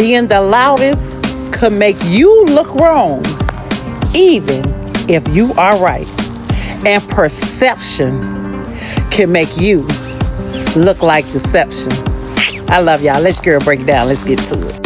Being the loudest could make you look wrong, even if you are right. And perception can make you look like deception. I love y'all. Let's girl break it down. Let's get to it.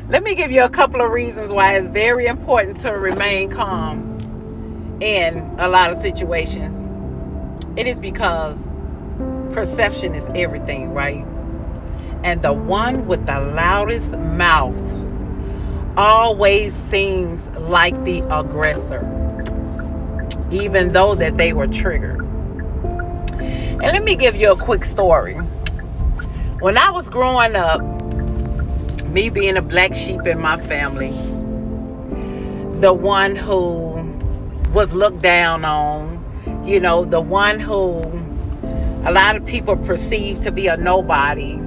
Let me give you a couple of reasons why it's very important to remain calm in a lot of situations. It is because perception is everything, right? And the one with the loudest mouth always seems like the aggressor, even though that they were triggered. And let me give you a quick story. When I was growing up, me being a black sheep in my family, the one who was looked down on, the one who a lot of people perceived to be a nobody,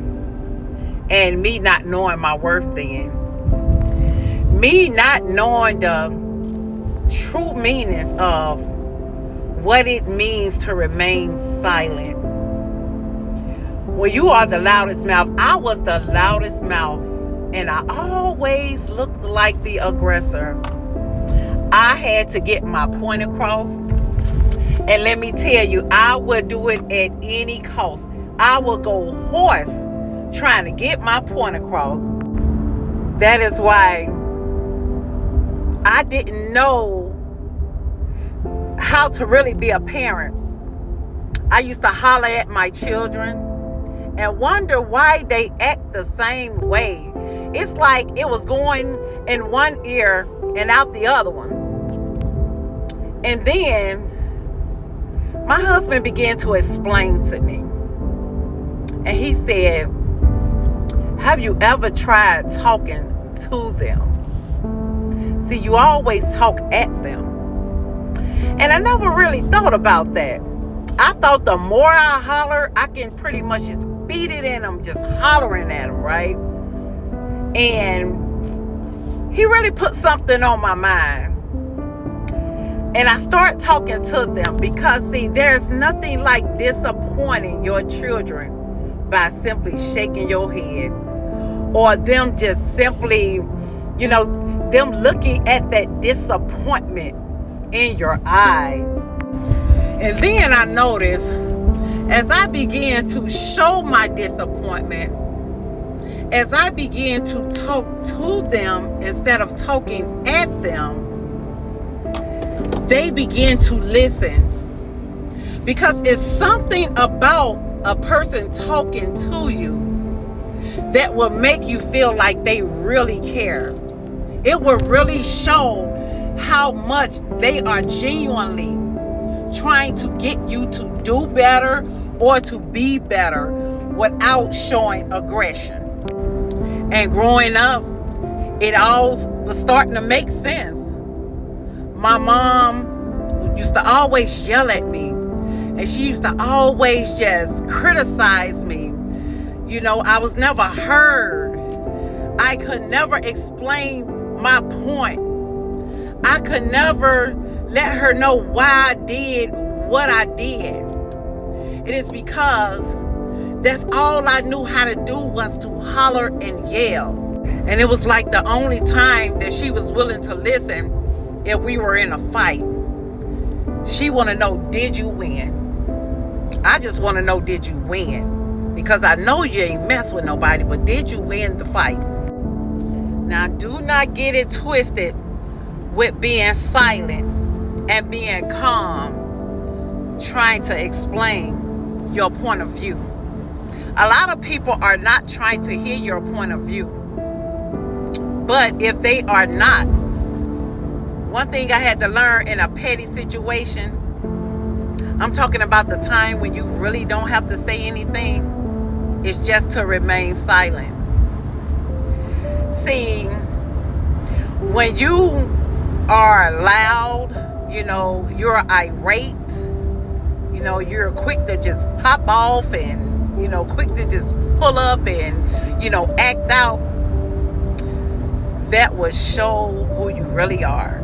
and me not knowing my worth then, me not knowing the true meanings of what it means to remain silent. When you are the loudest mouth, I was the loudest mouth, and I always looked like the aggressor. I had to get my point across. And let me tell you, I would do it at any cost. I would go hoarse trying to get my point across. That is why I didn't know how to really be a parent. I used to holler at my children and wonder why they act the same way. It's like it was going in one ear and out the other one. And then my husband began to explain to me. And he said, have you ever tried talking to them? See, you always talk at them. And I never really thought about that. I thought the more I holler, I can pretty much just beat it in them, just hollering at them, right? And he really put something on my mind. And I start talking to them because, see, there's nothing like disappointing your children by simply shaking your head, or them just simply, them looking at that disappointment in your eyes. And then I noticed, as I began to show my disappointment, as I began to talk to them instead of talking at them, they begin to listen. Because it's something about a person talking to you that will make you feel like they really care. It will really show how much they are genuinely trying to get you to do better or to be better without showing aggression. And growing up, it all was starting to make sense. My mom used to always yell at me, and she used to always just criticize me. I was never heard. I could never explain my point. I could never let her know why I did what I did. It is because that's all I knew how to do was to holler and yell. And it was like the only time that she was willing to listen if we were in a fight. She want to know, did you win? I just want to know, did you win? Because I know you ain't mess with nobody, but did you win the fight? Now, do not get it twisted with being silent and being calm, trying to explain your point of view. A lot of people are not trying to hear your point of view. But if they are not, one thing I had to learn in a petty situation, I'm talking about the time when you really don't have to say anything, is just to remain silent. See, when you are loud, you're irate, you're quick to just pop off and, quick to just pull up and, act out. that will show who you really are.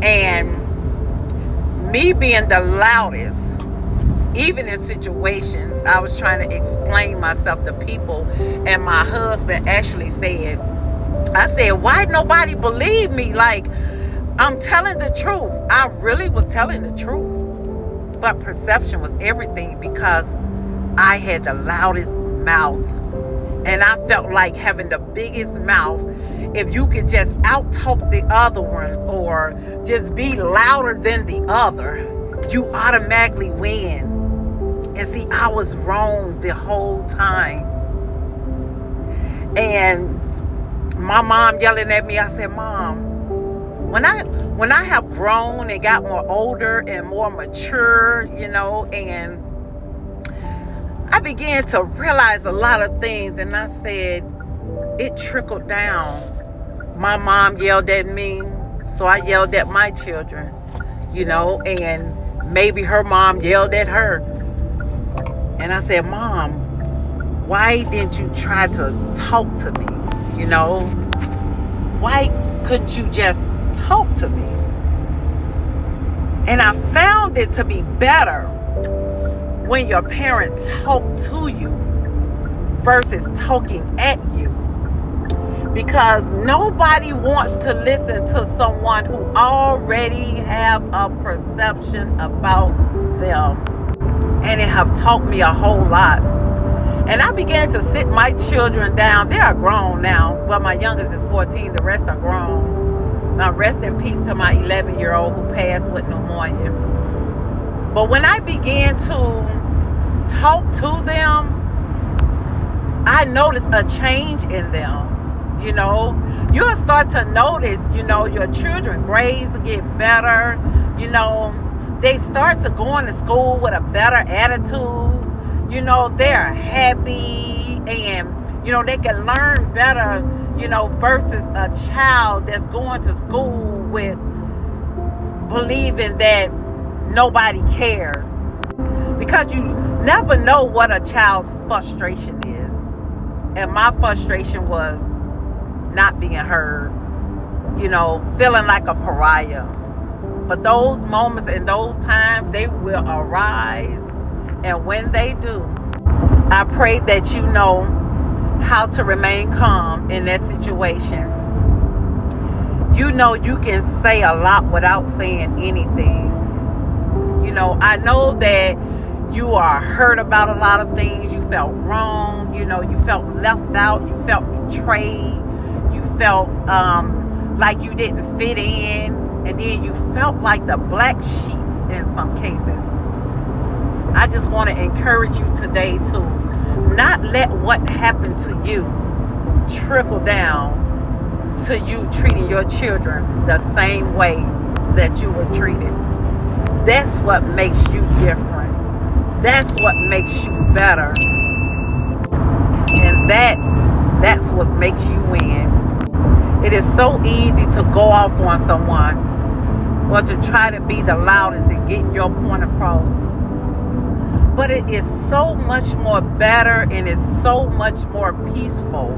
And me being the loudest, even in situations, I was trying to explain myself to people, and my husband actually said, I said, why nobody believe me? Like, I'm telling the truth. I really was telling the truth. But perception was everything, because I had the loudest mouth. And I felt like having the biggest mouth, if you could just out-talk the other one or just be louder than the other, you automatically win. And see, I was wrong the whole time. And my mom yelling at me, I said, Mom, when I have grown and got more older and more mature, and I began to realize a lot of things, and I said, it trickled down. My mom yelled at me, so I yelled at my children, and maybe her mom yelled at her. And I said, Mom, why didn't you try to talk to me? Why couldn't you just talk to me? And I found it to be better when your parents talk to you versus talking at you. Because nobody wants to listen to someone who already have a perception about them. And it have taught me a whole lot. And I began to sit my children down. They are grown now. Well, my youngest is 14. The rest are grown. Now, rest in peace to my 11-year-old who passed with pneumonia. But when I began to talk to them, I noticed a change in them. You'll start to notice, your children grades get better. They start to go into school with a better attitude. They're happy, and, they can learn better, versus a child that's going to school with believing that nobody cares. Because you never know what a child's frustration is. And my frustration was not being heard, feeling like a pariah. But those moments and those times, they will arise. And when they do, I pray that you know how to remain calm in that situation. You can say a lot without saying anything. I know that you are hurt about a lot of things. You felt wrong. You felt left out. You felt betrayed. You felt like you didn't fit in. And then you felt like the black sheep in some cases. I just want to encourage you today to not let what happened to you trickle down to you treating your children the same way that you were treated. That's what makes you different. That's what makes you better. And that's what makes you win. It is so easy to go off on someone or to try to be the loudest and get your point across. But it is so much more better, and it's so much more peaceful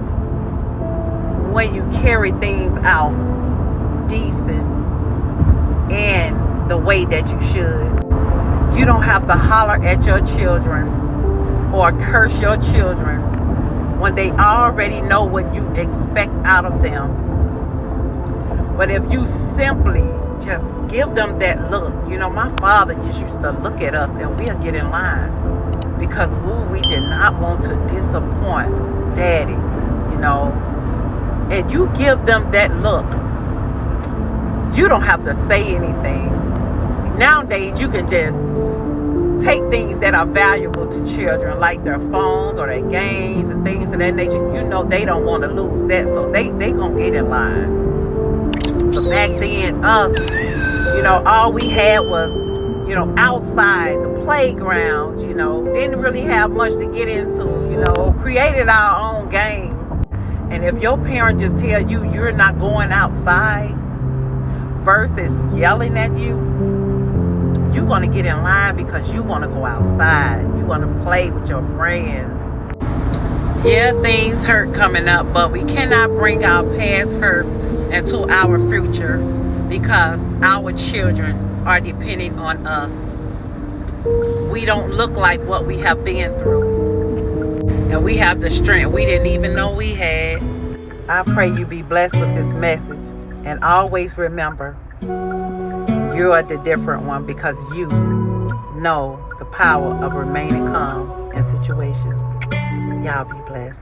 when you carry things out decent and the way that you should. You don't have to holler at your children or curse your children when they already know what you expect out of them. But if you simply just give them that look. My father just used to look at us and we'll get in line. Because we did not want to disappoint Daddy, And you give them that look. You don't have to say anything. See, nowadays you can just take things that are valuable to children, like their phones or their games and things of that nature. They don't want to lose that, so they gonna get in line. But back then, us, all we had was, outside, the playgrounds, didn't really have much to get into, created our own games. And if your parent just tell you you're not going outside versus yelling at you, you're going to get in line because you want to go outside. You want to play with your friends. Yeah, things hurt coming up, but we cannot bring our past hurt into our future because our children are depending on us. We don't look like what we have been through, and we have the strength we didn't even know we had. I pray you be blessed with this message, and always remember, you are the different one because you know the power of remaining calm in situations. Y'all be blessed.